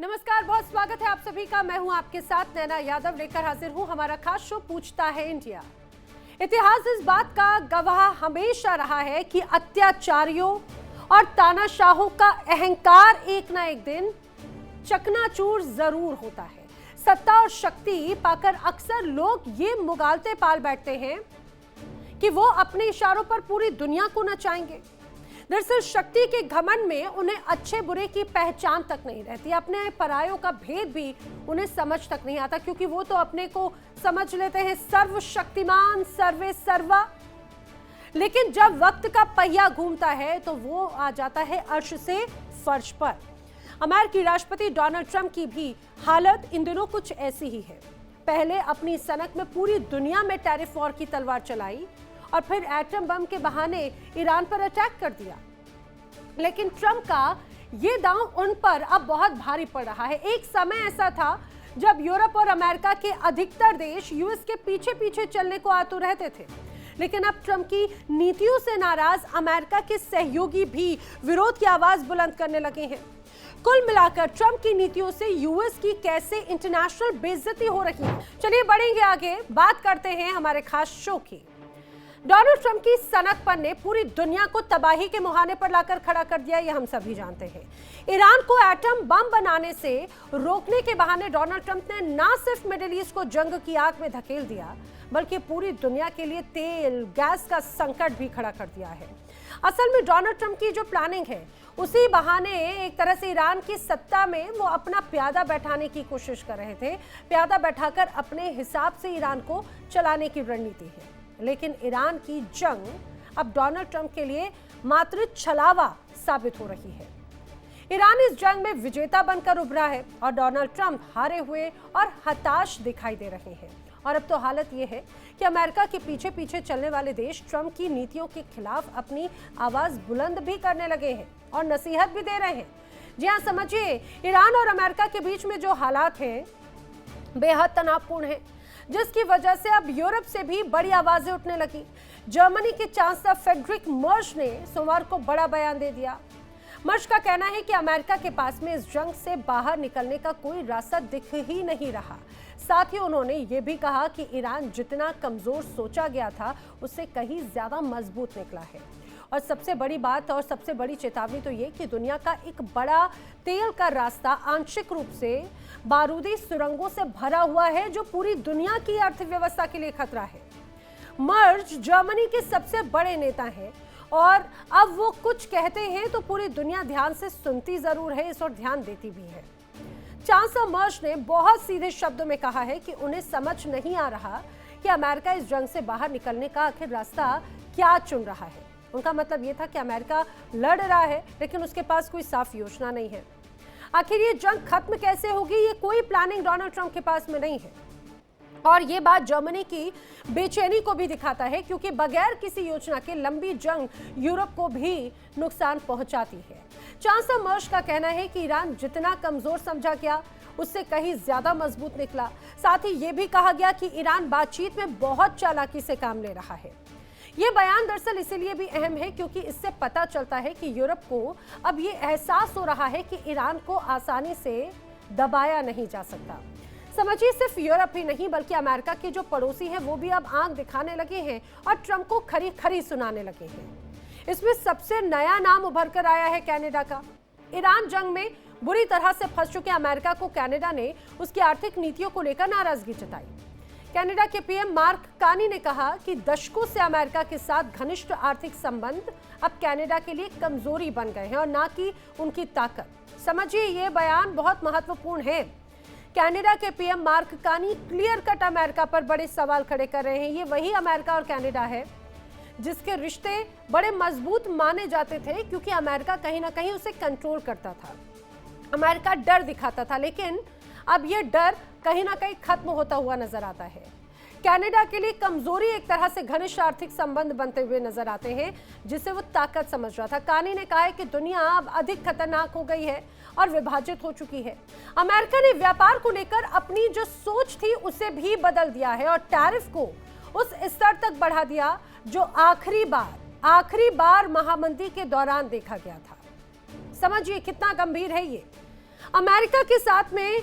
नमस्कार, बहुत स्वागत है आप सभी का। मैं हूं आपके साथ नैना यादव, लेकर हाजिर हूं हमारा खास शो पूछता है इंडिया। इतिहास इस बात का गवाह हमेशा रहा है कि अत्याचारियों और तानाशाहों का अहंकार एक ना एक दिन चकनाचूर जरूर होता है। सत्ता और शक्ति पाकर अक्सर लोग ये मुगालते पाल बैठते हैं कि वो अपने इशारों पर पूरी दुनिया को नचाएंगे। दरअसल शक्ति के घमंड में उन्हें अच्छे बुरे की पहचान तक नहीं रहती, अपने परायों का भेद भी उन्हें समझ तक नहीं आता, क्योंकि वो तो अपने को समझ लेते हैं सर्वशक्तिमान, सर्वे सर्वा। लेकिन जब वक्त का पहिया घूमता है तो वो आ जाता है अर्श से फर्श पर। अमेरिकी राष्ट्रपति डोनाल्ड ट्रंप की भी हालत इन दिनों कुछ ऐसी ही है। पहले अपनी सनक में पूरी दुनिया में टैरिफ वॉर की तलवार चलाई और फिर एटम बम के बहाने ईरान पर अटैक कर दिया। लेकिन ट्रंप का ये दांव उन पर अब बहुत भारी पड़ रहा है। एक समय ऐसा था जब यूरोप और अमेरिका के अधिकतर देश यूएस के पीछे पीछे चलने को आतुर रहते थे, लेकिन अब ट्रंप की नीतियों से नाराज अमेरिका के सहयोगी भी विरोध की आवाज बुलंद करने लगे हैं। कुल मिलाकर ट्रंप की नीतियों से यूएस की कैसे इंटरनेशनल बेइज्जती हो रही है। चलिए बढ़ेंगे आगे, बात करते हैं हमारे खास शो की। डोनाल्ड ट्रंप की सनकपन ने पूरी दुनिया को तबाही के मुहाने पर लाकर खड़ा कर दिया, ये हम सभी जानते हैं। ईरान को एटम बम बनाने से रोकने के बहाने डोनाल्ड ट्रंप ने न सिर्फ मिडिल ईस्ट को जंग की आग में धकेल दिया, बल्कि पूरी दुनिया के लिए तेल गैस का संकट भी खड़ा कर दिया है। असल में डोनाल्ड ट्रंप की जो प्लानिंग है, उसी बहाने एक तरह से ईरान की सत्ता में वो अपना प्यादा बैठाने की कोशिश कर रहे थे। प्यादा बैठाकर अपने हिसाब से ईरान को चलाने की रणनीति है। लेकिन ईरान की जंग अब डोनाल्ड ट्रंप के लिए मात्र छलावा साबित हो रही है। ईरान इस जंग में विजेता बनकर उभरा है और डोनाल्ड ट्रंप हारे हुए और हताश दिखाई दे रहे हैं। और अब तो हालत यह है कि अमेरिका के पीछे पीछे चलने वाले देश ट्रंप की नीतियों के खिलाफ अपनी आवाज बुलंद भी करने लगे हैं और नसीहत भी दे रहे हैं। जी हाँ, समझिए, ईरान और अमेरिका के बीच में जो हालात हैं बेहद तनावपूर्ण है, जिसकी वजह से अब यूरोप से भी बड़ी आवाजें उठने लगी। जर्मनी के चांसलर फ्रेडरिक मर्श ने सोमवार को बड़ा बयान दे दिया। मर्श का कहना है कि अमेरिका के पास में इस जंग से बाहर निकलने का कोई रास्ता दिख ही नहीं रहा। साथ ही उन्होंने ये भी कहा कि ईरान जितना कमजोर सोचा गया था, उससे कहीं ज्यादा मजबूत निकला है। और सबसे बड़ी बात और सबसे बड़ी चेतावनी तो ये कि दुनिया का एक बड़ा तेल का रास्ता आंशिक रूप से बारूदी सुरंगों से भरा हुआ है, जो पूरी दुनिया की अर्थव्यवस्था के लिए खतरा है। मर्ज जर्मनी के सबसे बड़े नेता हैं और अब वो कुछ कहते हैं तो पूरी दुनिया ध्यान से सुनती जरूर है, इस ओर ध्यान देती भी है। चांसलर मर्ज ने बहुत सीधे शब्दों में कहा है कि उन्हें समझ नहीं आ रहा कि अमेरिका इस जंग से बाहर निकलने का आखिर रास्ता क्या चुन रहा है। उनका मतलब ये था कि अमेरिका लड़ रहा है, लेकिन उसके पास कोई साफ योजना नहीं है। आखिर ये जंग खत्म कैसे होगी, ये कोई प्लानिंग डोनाल्ड ट्रंप के पास में नहीं है। और ये बात जर्मनी की बेचैनी को भी दिखाता है, क्योंकि बगैर किसी योजना के लंबी जंग यूरोप को भी नुकसान पहुंचाती है। चांसलर मर्श का कहना है कि ईरान जितना कमजोर समझा गया, उससे कहीं ज्यादा मजबूत निकला। साथ ही ये भी कहा गया कि ईरान बातचीत में बहुत चालाकी से काम ले रहा है। ये बयान दरअसल इसीलिए भी अहम है क्योंकि इससे पता चलता है कि यूरोप को अब ये एहसास हो रहा है कि ईरान को आसानी से दबाया नहीं जा सकता। समझिए, सिर्फ यूरोप ही नहीं बल्कि अमेरिका के जो पड़ोसी हैं वो भी अब आंख दिखाने लगे हैं और ट्रंप को खरी खरी सुनाने लगे हैं। इसमें सबसे नया नाम उभर कर आया है कनाडा का। ईरान जंग में बुरी तरह से फंस चुके अमेरिका को कनाडा ने उसकी आर्थिक नीतियों को लेकर नाराजगी जताई। कनाडा के पीएम मार्क कार्नी ने कहा कि दशकों से अमेरिका के साथ घनिष्ठ आर्थिक संबंध अब कनाडा के लिए कमजोरी बन गए हैं और ना कि उनकी ताकत। समझिए, ये बयान बहुत महत्वपूर्ण है। कनाडा के PM mark Carney clear cut America पर बड़े सवाल खड़े कर रहे हैं। ये वही अमेरिका और कनाडा है जिसके रिश्ते बड़े मजबूत माने जाते थे, क्योंकि अमेरिका कहीं ना कहीं उसे कंट्रोल करता था। अमेरिका डर दिखाता था, लेकिन अब ये डर कहीं ना कहीं खत्म होता हुआ नजर आता है। कनाडा के लिए कमजोरी एक तरह से घनिष्ठ आर्थिक संबंध बनते हुए नजर आते हैं, जिसे वो ताकत समझ रहा था। कार्नी ने कहा है कि दुनिया अब अधिक खतरनाक हो गई है और विभाजित हो चुकी है। अमेरिका ने व्यापार को लेकर अपनी जो सोच थी उसे भी बदल दिया है और टैरिफ को उस स्तर तक बढ़ा दिया जो आखिरी बार महामंदी के दौरान देखा गया था। समझिए कितना गंभीर है ये। अमेरिका के साथ में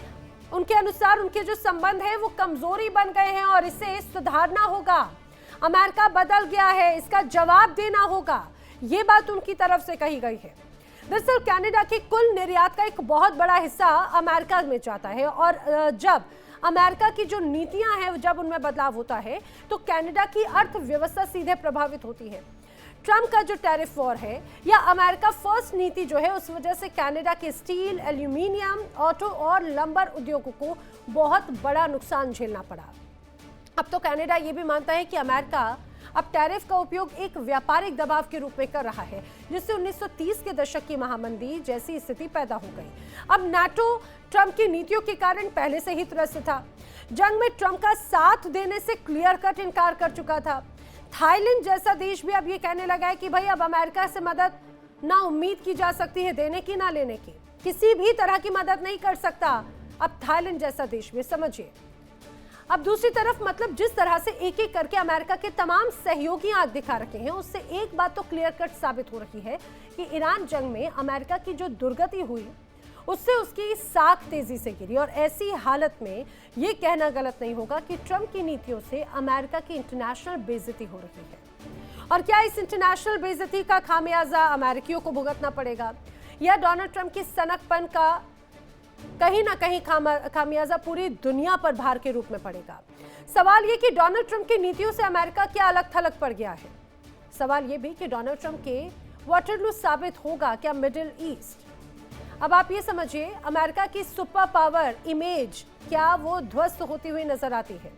उनके अनुसार उनके जो संबंध है वो कमजोरी बन गए हैं और इसे सुधारना होगा। अमेरिका बदल गया है, इसका जवाब देना होगा, ये बात उनकी तरफ से कही गई है। दरअसल कनाडा के कुल निर्यात का एक बहुत बड़ा हिस्सा अमेरिका में जाता है और जब अमेरिका की जो नीतियां हैं जब उनमें बदलाव होता है तो कनाडा की अर्थव्यवस्था सीधे प्रभावित होती है। ट्रंप का जो टैरिफ वॉर है या अमेरिका फर्स्ट नीति जो है उस वजह से कनाडा के स्टील, एल्यूमिनियम, ऑटो और लंबर उद्योगों को बहुत बड़ा नुकसान झेलना पड़ा। अब तो कनाडा ये भी मानता है कि अमेरिका अब टैरिफ का उपयोग एक व्यापारिक दबाव के रूप में कर रहा है, जिससे 1930 के दशक की महामंदी जैसी स्थिति पैदा हो गई। अब नाटो ट्रंप की नीतियों के कारण पहले से ही त्रस्त था। जंग में ट्रंप का साथ देने से क्लियर कट इनकार कर चुका था। थाईलैंड जैसा देश भी अब ये कहने लगा है कि भाई अब अमेरिका से मदद ना उम्मीद की जा सकती है, देने की ना लेने की, किसी भी तरह की मदद नहीं कर सकता अब थाईलैंड जैसा देश भी। समझिए अब दूसरी तरफ मतलब जिस तरह से एक एक करके अमेरिका के तमाम सहयोगी आंख दिखा रखे हैं, उससे एक बात तो क्लियर कट साबित हो रही है कि ईरान जंग में अमेरिका की जो दुर्गति हुई उससे उसकी साख तेजी से गिरी। और ऐसी हालत में ये कहना गलत नहीं होगा कि ट्रंप की नीतियों से अमेरिका की इंटरनेशनल बेइज्जती हो रही है। और क्या इस इंटरनेशनल बेइज्जती का खामियाजा अमेरिकियों को भुगतना पड़ेगा या डोनाल्ड ट्रंप की सनकपन का कहीं ना कहीं खामियाजा पूरी दुनिया पर भार के रूप में पड़ेगा? सवाल ये कि डोनाल्ड ट्रंप की नीतियों से अमेरिका क्या अलग थलग पड़ गया है। सवाल ये भी कि डोनाल्ड ट्रंप के वाटरलू साबित होगा क्या मिडिल ईस्ट? अब आप ये समझिए अमेरिका की सुपर पावर इमेज क्या वो ध्वस्त होती हुई नजर आती है?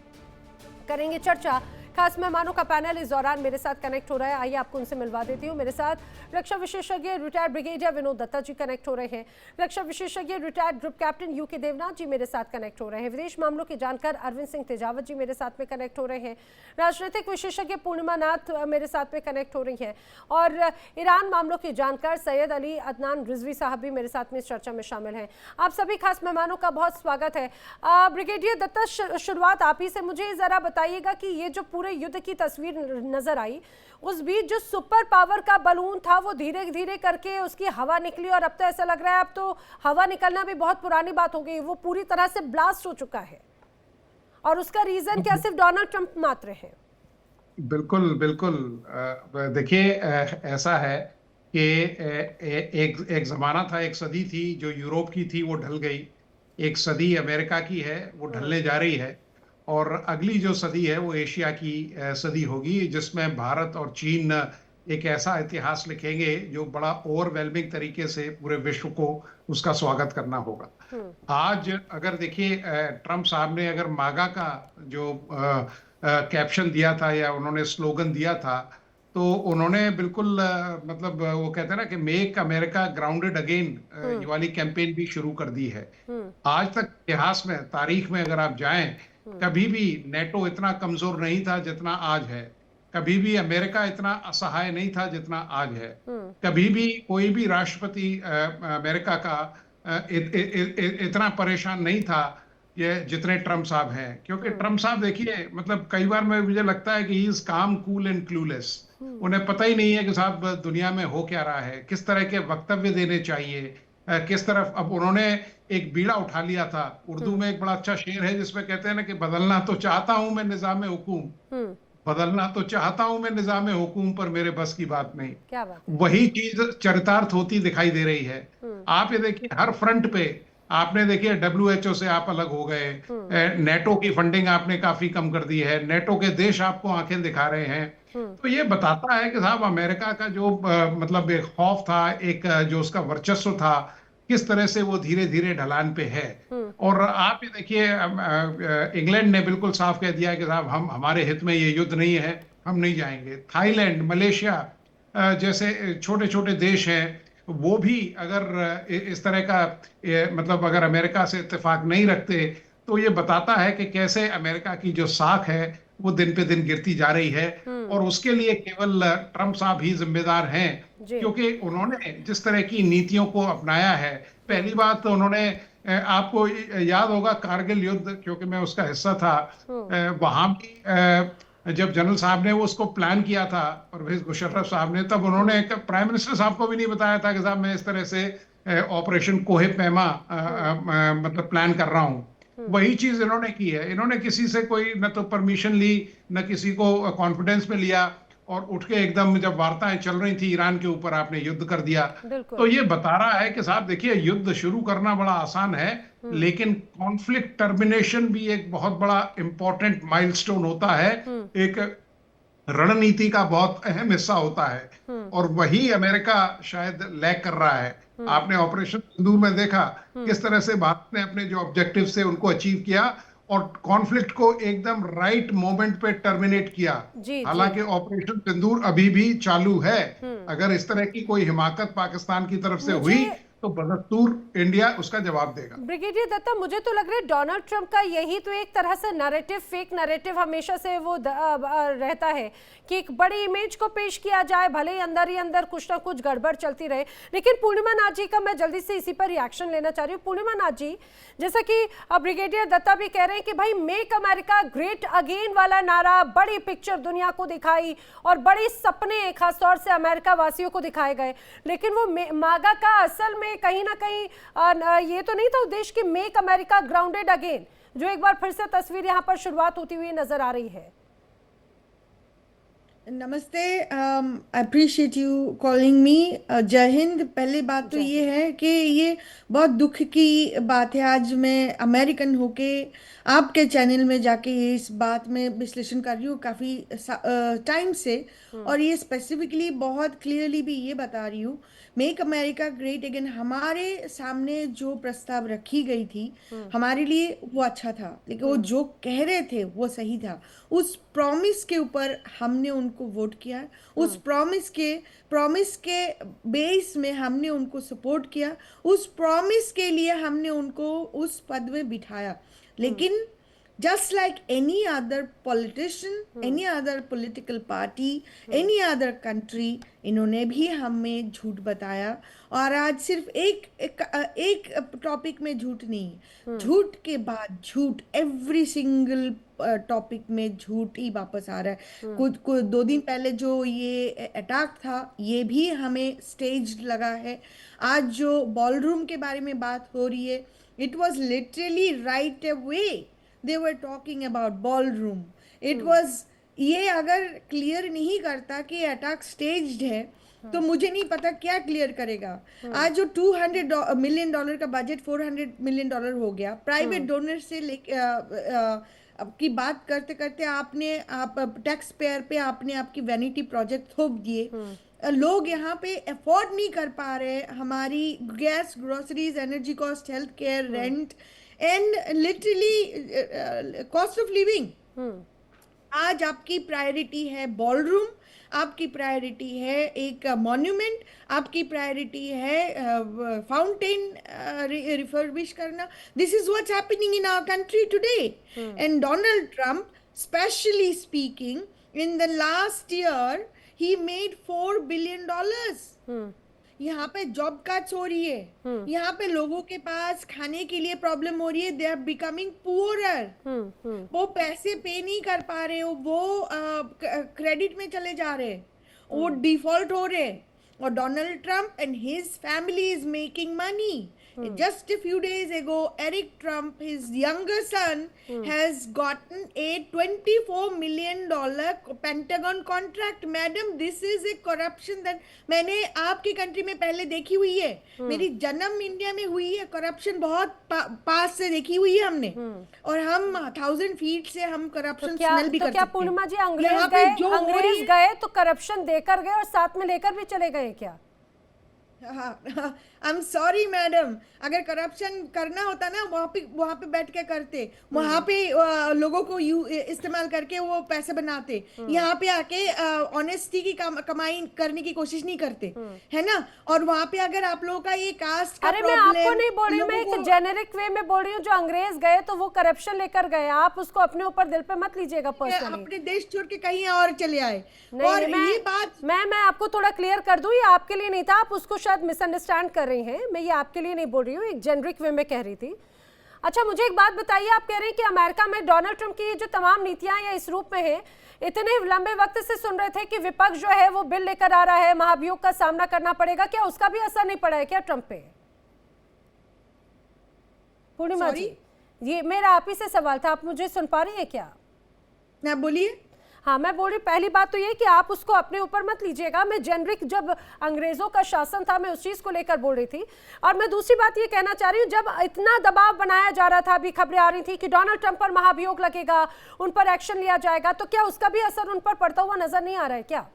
करेंगे चर्चा। खास मेहमानों का पैनल इस दौरान मेरे साथ कनेक्ट हो रहा है, आइए आपको उनसे मिलवा देती हूँ। मेरे साथ रक्षा विशेषज्ञ retired brigadier Vinod Dutta ji connect हो रहे हैं। रक्षा विशेषज्ञ retired group captain UK Devnath ji मेरे साथ कनेक्ट हो रहे हैं। विदेश मामलों के जानकार अरविंद सिंह तेजावत जी मेरे साथ में कनेक्ट हो रहे हैं। राजनीतिक विशेषज्ञ पूर्णिमा नाथ मेरे साथ में कनेक्ट हो रही हैं और ईरान मामलों के जानकार सैयद अली अदनान रिजवी साहब भी मेरे साथ में इस चर्चा में शामिल हैं। आप सभी खास मेहमानों का बहुत स्वागत है। ब्रिगेडियर दत्ता, शुरुआत आप ही से मुझे जरा बताइएगा कि ये जो पूरे युद्ध की तस्वीर नजर आई, उस बीच जो सुपर पावर का बलून था वो धीरे धीरे करके उसकी हवा निकली और अब तो ऐसा लग रहा है अब तो हवा निकलना भी बहुत पुरानी बात हो गई, वो पूरी तरह से ब्लास्ट हो चुका है। और उसका रीजन क्या सिर्फ डोनाल्ड ट्रंप मात्र है? बिल्कुल बिल्कुल। देखिए ऐसा है कि एक जमाना था, एक सदी थी जो यूरोप की थी वो ढल गई, एक सदी अमेरिका की है वो ढलने जा रही है और अगली जो सदी है वो एशिया की सदी होगी, जिसमें भारत और चीन एक ऐसा इतिहास लिखेंगे जो बड़ा ओवरवेलमिंग तरीके से पूरे विश्व को उसका स्वागत करना होगा। आज अगर देखिए ट्रंप साहब ने अगर मागा का जो कैप्शन दिया था या उन्होंने स्लोगन दिया था तो उन्होंने बिल्कुल मतलब वो कहते हैं ना कि मेक अमेरिका ग्राउंडेड अगेन, ये वाली कैंपेन भी शुरू कर दी है। आज तक इतिहास में, तारीख में अगर आप जाएं, कभी भी नेटो इतना कमजोर नहीं था जितना आज है, कभी भी अमेरिका इतना असहाय नहीं था जितना आज है, कभी भी कोई भी राष्ट्रपति अमेरिका का इतना परेशान नहीं था ये जितने ट्रंप साहब हैं। क्योंकि ट्रंप साहब देखिए मतलब कई बार मुझे लगता है कि ही इज काम, कूल एंड क्लूलेस। उन्हें पता ही नहीं है कि साहब दुनिया में हो क्या रहा है, किस तरह के वक्तव्य देने चाहिए, किस तरफ। अब उन्होंने एक बीड़ा उठा लिया था। उर्दू में एक बड़ा अच्छा शेर है जिसमें कहते हैं ना कि बदलना तो चाहता हूं मैं निजाम हुकूम, बदलना तो चाहता हूं मैं निजाम हुकूम, पर मेरे बस की बात नहीं। क्या बात? वही चीज चरितार्थ होती दिखाई दे रही है। आप ये देखिए हर फ्रंट पे आपने देखिए WHO से आप अलग हो गए, नेटो की फंडिंग आपने काफी कम कर दी है, नेटो के देश आपको आंखें दिखा रहे हैं। तो ये बताता है कि साहब अमेरिका का जो मतलब एक खौफ था, एक जो उसका वर्चस्व था, किस तरह से वो धीरे धीरे ढलान पे है। और आप ये देखिए इंग्लैंड ने बिल्कुल साफ कह दिया कि साहब हमारे हित में ये युद्ध नहीं है, हम नहीं जाएंगे। थाईलैंड, मलेशिया जैसे छोटे छोटे देश हैं, वो भी अगर इस तरह का मतलब अगर अमेरिका से इत्तेफाक नहीं रखते तो ये बताता है कि कैसे अमेरिका की जो साख है वो दिन पे दिन गिरती जा रही है। और उसके लिए केवल ट्रंप साहब ही जिम्मेदार हैं, क्योंकि उन्होंने जिस तरह की नीतियों को अपनाया है। पहली बात तो उन्होंने, आपको याद होगा कारगिल युद्ध, क्योंकि मैं उसका हिस्सा था, वहां भी जब जनरल साहब ने वो उसको प्लान किया था परवेज मुशर्रफ साहब ने, तब उन्होंने प्राइम मिनिस्टर साहब को भी नहीं बताया था कि साहब मैं इस तरह से ऑपरेशन कोहे पैमा मतलब प्लान कर रहा हूं, वही चीज इन्होंने की है। इन्होंने किसी से कोई न तो परमिशन ली, न किसी को कॉन्फिडेंस में लिया, और उठ के एकदम जब वार्ताएं चल रही थी ईरान के ऊपर, आपने युद्ध कर दिया। तो ये बता रहा है कि साहब देखिए, युद्ध शुरू करना बड़ा आसान है, लेकिन कॉन्फ्लिक्ट टर्मिनेशन भी एक बहुत बड़ा इंपॉर्टेंट माइलस्टोन होता है, एक रणनीति का बहुत अहम हिस्सा होता है, और वही अमेरिका शायद लैग कर रहा है। आपने ऑपरेशन सिंदूर में देखा किस तरह से भारत ने अपने जो ऑब्जेक्टिव से उनको अचीव किया, और कॉन्फ्लिक्ट को एकदम राइट मोमेंट पे टर्मिनेट किया। हालांकि ऑपरेशन सिंदूर अभी भी चालू है। अगर इस तरह की कोई हिमाकत पाकिस्तान की तरफ से हुई तो बदस्तूर इंडिया उसका जवाब देगा। ब्रिगेडियर दत्ता, मुझे तो लग रहा है डोनाल्ड ट्रंप का यही तो एक तरह से नैरेटिव, फेक नैरेटिव हमेशा से वो रहता है कि एक बड़ी इमेज को पेश किया जाए, भले ही अंदर कुछ ना कुछ गड़बड़ चलती रहे। लेकिन पूर्णिमा नाथ जी का मैं जल्दी से इसी पर रिएक्शन लेना चाह रही हूँ। पूर्णिमा नाथ जी, जैसा कि ब्रिगेडियर दत्ता भी कह रहे हैं कि भाई मेक अमेरिका ग्रेट अगेन वाला नारा, बड़ी पिक्चर दुनिया को दिखाई और बड़े सपने खासतौर से अमेरिका वासियों को दिखाए गए, लेकिन वो मागा का असल में कहीं ना कहीं ये तो नहीं था उद्देश्य कि मेक अमेरिका ग्राउंडेड अगेन, जो एक बार फिर से तस्वीर यहाँ पर शुरुआत होती हुई नजर आ रही है। नमस्ते, अप्रिशिएट यू कॉलिंग मी। जय हिंद। पहली बात तो ये है कि ये बहुत दुख की बात है, आज मैं अमेरिकन होके आपके चैनल में जाके इस बात में विश्लेषण कर रही हूँ काफ़ी टाइम से, और ये स्पेसिफिकली बहुत क्लियरली भी ये बता रही हूँ, मेक अमेरिका ग्रेट अगेन हमारे सामने जो प्रस्ताव रखी गई थी हमारे लिए वो अच्छा था, लेकिन वो जो कह रहे थे वो सही था। उस प्रॉमिस के ऊपर हमने उनको वोट किया, उस प्रॉमिस के बेस में हमने उनको सपोर्ट किया, उस प्रॉमिस के लिए हमने उनको उस पद में बिठाया। लेकिन just like any other politician, any other political party, any other country, इन्होंने भी हमें झूठ बताया। और आज सिर्फ एक टॉपिक में झूठ नहीं, झूठ के बाद झूठ, एवरी सिंगल टॉपिक में झूठ ही वापस आ रहा है। कुछ 2 दिन पहले जो ये अटैक था, ये भी हमें स्टेज लगा है। आज जो बॉलरूम के बारे में बात हो रही है, it was literally right away they were talking about ballroom. It was, ये अगर क्लियर नहीं करता कि अटैक स्टेज्ड है तो मुझे नहीं पता क्या क्लियर करेगा। आज जो $200 मिलियन का बजट $400 मिलियन हो गया, प्राइवेट डोनर से की बात करते करते आप टैक्स पेयर पे आपने आपकी वैनिटी प्रोजेक्ट थोप दिए। लोग यहाँ पे अफोर्ड नहीं कर पा रहे हमारी gas, groceries, energy cost, health care, rent and literally cost of living. आज आपकी प्रायोरिटी है बॉलरूम, आपकी प्रायोरिटी है एक मॉन्यूमेंट, आपकी प्रायोरिटी है फाउंटेन रिफर्बिश करना। This is what's happening in our country today. And Donald Trump, specially speaking, in the last year he made $4 billion. यहाँ पे जॉब कट्स हो रही है, यहाँ पे लोगों के पास खाने के लिए प्रॉब्लम हो रही है, दे आर बिकमिंग पुअरर। वो पैसे पे नहीं कर पा रहे, वो क्रेडिट में चले जा रहे, वो डिफॉल्ट हो रहे, और Donald Trump and his family is making money. Just a few days ago, Eric Trump, his younger son, has gotten a $24 million Pentagon contract. Madam, this is a corruption that मैंने आपकी country में पहले देखी हुई है। मेरी जन्म India में हुई है, करप्शन बहुत पास से देखी हुई है हमने, और हम 1000 फीट से हम करप्शन स्मेल भी कर सकते हैं। क्या पूर्णिमा जी, अंग्रेज गए तो करप्शन देकर गए और साथ में लेकर भी चले गए क्या? आई एम सॉरी मैडम, अगर करप्शन करना होता ना वहाँ पे बैठ के करते, वहाँ पे लोगों को इस्तेमाल करके वो पैसे बनाते, यहाँ पे आके ऑनेस्टी की कमाई करने की कोशिश नहीं करते, है ना। और वहाँ पे अगर आप लोगों का ये कास्ट का प्रॉब्लम, मैं आपको नहीं बोल रही हूँ, मैं एक जेनेरिक वे में बोल रही हूँ, जो अंग्रेज गए तो वो करप्शन लेकर गए, आप उसको अपने ऊपर दिल पे मत लीजिएगा पर्सनली। अपने देश छोड़ के कहीं और चले आए। और ये बात मैं आपको थोड़ा क्लियर कर दूं, ये आपके लिए नहीं था, आप उसको शायद मिसअंडरस्टैंड कर रही हैं, मैं ये आपके लिए नहीं बोल रही हूँ, एक जेनरिक वे में कह रही थी। अच्छा, मुझे एक बात बताइए, आप कह रहे हैं कि अमेरिका में डोनाल्ड ट्रंप की ये जो तमाम नीतियां या इस रूप में है, इतने लंबे वक्त से सुन रहे थे कि विपक्ष जो है वो बिल लेकर आ रहा है, महाभियोग का सामना करना पड़ेगा, क्या उसका भी असर नहीं पड़ा है क्या ट्रंप पे? पूर्णिमा जी, ये मेरा आप ही से सवाल था, आप मुझे सुन पा रही है क्या? ना बोलिए। हाँ, मैं बोल रही, पहली बात तो ये कि आप उसको अपने ऊपर मत लीजिएगा। मैं जेनरिक, जब अंग्रेजों का शासन था, मैं उस चीज को लेकर बोल रही थी। और मैं दूसरी बात ये कहना चाह रही हूँ, जब इतना दबाव बनाया जा रहा था, अभी खबरें आ रही थी कि डोनाल्ड ट्रंप पर महाभियोग लगेगा, उन पर एक्शन लिया जाएगा, तो क्या उसका भी असर उन पर पड़ता हुआ नजर नहीं आ रहा है क्या?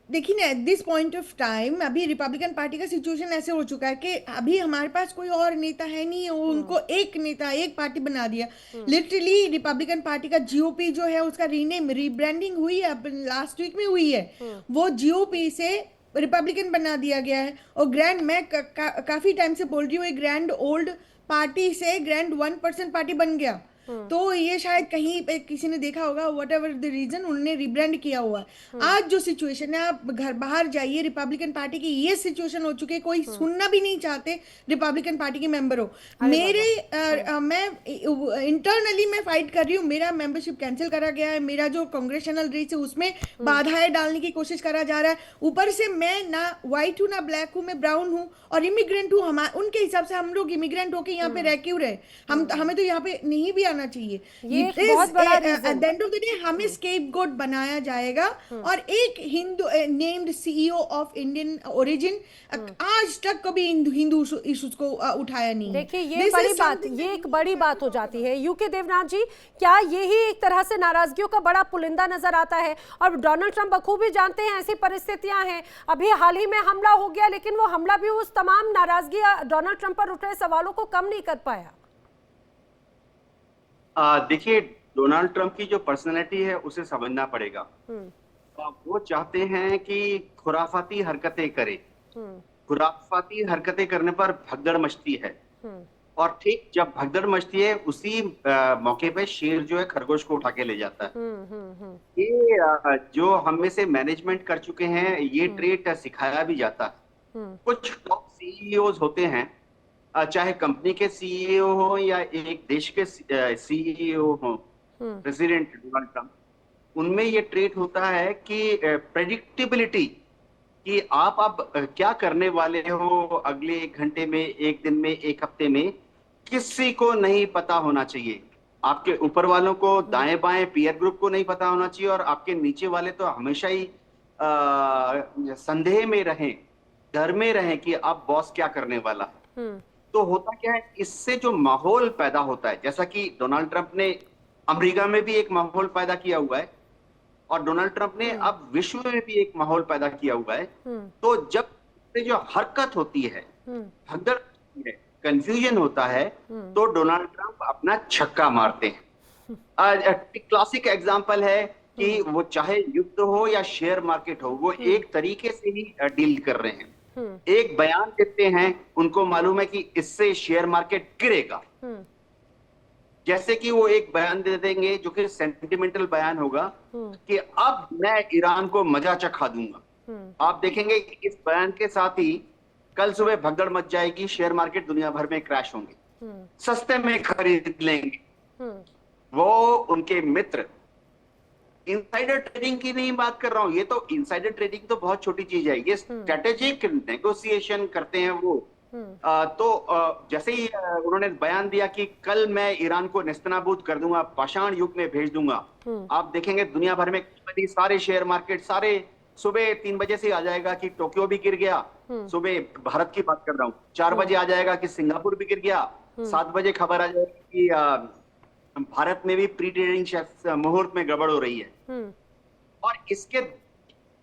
देखिए ना, at this point of time अभी रिपब्लिकन पार्टी का सिचुएशन ऐसे हो चुका है कि अभी हमारे पास कोई और नेता है नहीं, वो उनको एक नेता, एक पार्टी बना दिया। लिटरली रिपब्लिकन पार्टी का जीओपी जो है उसका रीनेम, रीब्रांडिंग हुई है, लास्ट वीक में हुई है। वो जीओपी से रिपब्लिकन बना दिया गया है। और ग्रैंड, मैं काफी टाइम से बोल रही हूँ, ग्रैंड ओल्ड पार्टी से ग्रैंड 1% पार्टी बन गया। तो ये शायद कहीं पे किसी ने देखा होगा, वट एवर द रीजन, उन्होंने रिब्रांड किया हुआ है। आज जो सिचुएशन है, आप घर बाहर जाइए, रिपब्लिकन पार्टी की ये सिचुएशन हो चुकी है, कोई सुनना भी नहीं चाहते रिपब्लिकन पार्टी के मेंबर हो। मेरे मैं इंटरनली मैं फाइट कर रही हूँ, मेरा मेंबरशिप कैंसिल करा गया है, मेरा जो कांग्रेशनल रेस है उसमें बाधाएं डालने की कोशिश करा जा रहा है। ऊपर से मैं ना व्हाइट हूँ ना ब्लैक हूँ, मैं ब्राउन हूँ और इमिग्रेंट हूँ। उनके हिसाब से हम लोग इमिग्रेंट होके यहाँ पे रह क्यों रहे? हमें तो यहाँ पे नहीं भी आना चाहिए। ये एक बहुत बड़ा at the end of the day हमें स्केपगोट बनाया जाएगा। और एक Hindu named CEO of Indian origin आज तक कभी हिंदू इश्यूज को उठाया नहीं। देखिए, ये बड़ी बात, ये एक बड़ी बात हो जाती है। यूके देवनाथ जी, क्या यही एक तरह से नाराजगियों का बड़ा पुलिंदा नजर आता है? और डोनाल्ड ट्रंप बखूबी जानते हैं ऐसी परिस्थितियां हैं। अभी हाल ही में हमला हो गया, लेकिन वो हमला भी उस तमाम नाराजगी, डोनाल्ड ट्रंप पर उठ रहे सवालों को कम नहीं कर पाया। देखिए, डोनाल्ड ट्रंप की जो पर्सनैलिटी है उसे समझना पड़ेगा। वो चाहते हैं कि खुराफाती हरकतें करे। खुराफाती हरकतें करने पर भगदड़ मचती है। और ठीक जब भगदड़ मचती है, उसी मौके पे शेर जो है खरगोश को उठा के ले जाता है। ये जो हम में से मैनेजमेंट कर चुके हैं, ये ट्रेट सिखाया भी जाता है। कुछ टॉप सीईओज होते हैं, चाहे कंपनी के सीईओ हो या एक देश के सीईओ हो, प्रेसिडेंट डोनाल्ड ट्रंप, उनमें ये ट्रेट होता है कि प्रेडिक्टेबिलिटी, कि आप अब क्या करने वाले हो अगले 1 घंटे में, 1 दिन में, 1 हफ्ते में, किसी को नहीं पता होना चाहिए। आपके ऊपर वालों को, दाएं बाएं पीयर ग्रुप को नहीं पता होना चाहिए, और आपके नीचे वाले तो हमेशा ही संदेह में रहें, डर में रहें कि अब बॉस क्या करने वाला है। तो होता क्या है, इससे जो माहौल पैदा होता है, जैसा कि डोनाल्ड ट्रंप ने अमेरिका में भी एक माहौल पैदा किया हुआ है, और डोनाल्ड ट्रंप ने अब विश्व में भी एक माहौल पैदा किया हुआ है। तो जब जो हरकत होती है, भगदड़ होती है, कंफ्यूजन होता है, तो डोनाल्ड ट्रंप अपना छक्का मारते हैं। क्लासिक एग्जांपल है कि वो चाहे युद्ध हो या शेयर मार्केट हो, वो एक तरीके से ही डील कर रहे हैं। एक बयान देते हैं, उनको मालूम है कि इससे शेयर मार्केट गिरेगा। जैसे कि वो एक बयान दे देंगे जो कि सेंटिमेंटल बयान होगा कि अब मैं ईरान को मजा चखा दूंगा। आप देखेंगे कि इस बयान के साथ ही कल सुबह भगदड़ मच जाएगी, शेयर मार्केट दुनिया भर में क्रैश होंगे, सस्ते में खरीद लेंगे। वो उनके मित्र, इनसाइडर ट्रेडिंग की नहीं बात कर रहा हूं, ये तो इनसाइडर ट्रेडिंग तो बहुत छोटी चीज है, ये स्ट्रेटेजिक नेगोशिएशन करते हैं वो। जैसे ही उन्होंने बयान दिया कि कल मैं ईरान को नेस्तनाबूद कर दूंगा, पाषाण युग में भेज दूंगा, आप देखेंगे दुनिया भर में सारे शेयर मार्केट, सारे सुबह 3 बजे से आ जाएगा कि टोक्यो भी गिर गया, सुबह भारत की बात कर रहा हूँ, 4 बजे आ जाएगा कि सिंगापुर भी गिर गया, 7 बजे खबर आ जाएगी कि भारत में भी प्री ट्रेडिंग मुहूर्त में गड़बड़ हो रही है। और इसके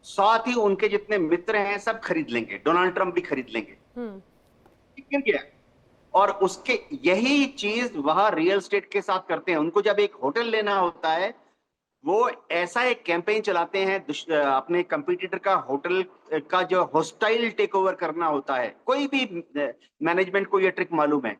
साथ ही उनके जितने मित्र हैं सब खरीद लेंगे, डोनाल्ड ट्रंप भी खरीद लेंगे। गिर गया। और उसके यही चीज वहां रियल एस्टेट के साथ करते हैं। उनको जब एक होटल लेना होता है, वो ऐसा एक कैंपेन चलाते हैं, अपने कंपटीटर का होटल का जो हॉस्टाइल टेक ओवर करना होता है। कोई भी मैनेजमेंट को ये ट्रिक मालूम है,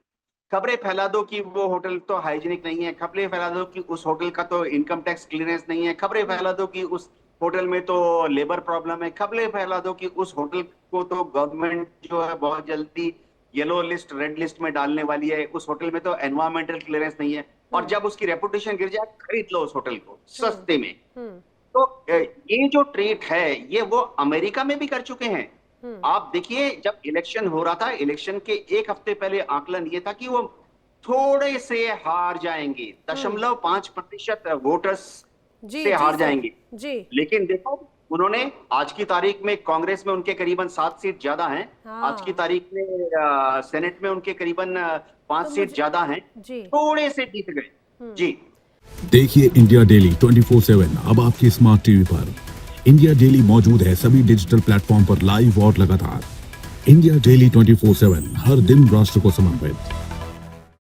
खबरें फैला दो कि वो होटल तो हाइजीनिक नहीं है, खबरें फैला दो कि उस होटल का तो इनकम टैक्स क्लियरेंस नहीं है, खबरें फैला दो कि उस होटल में तो लेबर प्रॉब्लम है, खबरें फैला दो कि उस होटल को तो गवर्नमेंट जो है बहुत जल्दी येलो लिस्ट, रेड लिस्ट में डालने वाली है, उस होटल में तो एनवायरमेंटल क्लियरेंस नहीं है। और जब उसकी रेपुटेशन गिर जाए, खरीद लो उस होटल को सस्ते में। तो ये जो ट्रेट है, ये वो अमेरिका में भी कर चुके हैं। आप देखिए, जब इलेक्शन हो रहा था, इलेक्शन के 1 हफ्ते पहले आकलन ये था कि वो थोड़े से हार जाएंगे, 0.5% वोटर्स जी से हार सर, जाएंगे। जी लेकिन देखो, उन्होंने आज की तारीख में कांग्रेस में उनके करीबन 7 सीट ज्यादा हैं। हाँ। आज की तारीख में सेनेट में उनके करीबन 5 तो सीट ज्यादा हैं। जी थोड़े से जीत गए। जी देखिए इंडिया डेली 24/7 अब आपके स्मार्ट टीवी पर। इंडिया डेली मौजूद है सभी डिजिटल प्लेटफॉर्म पर लाइव और लगातार। इंडिया डेली 24/7 हर दिन राष्ट्र को समर्पित।